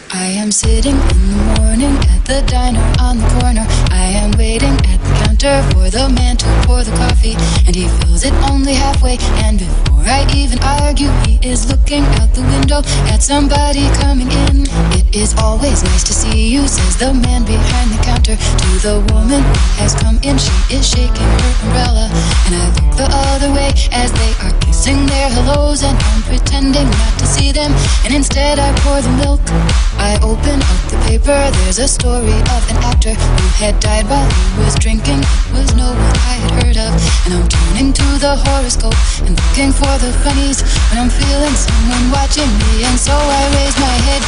I am sitting in the morning at the diner on the corner. I am waiting at the counter for the man to pour the coffee, and he fills it only halfway. And before I even argue, he is looking out the window at somebody coming in. It is always nice to see you, says the man behind the counter to the woman who has come in. She is shaking her umbrella, and I look the other way as they are kissing their hellos, and I'm pretending not to see them, and instead I pour the milk. I open up the paper, there's a story of an actor who had died while he was drinking. It was no one I had heard of, and I'm turning to the horoscope and looking for the funnies when I'm feeling someone watching me, and so I raise my head.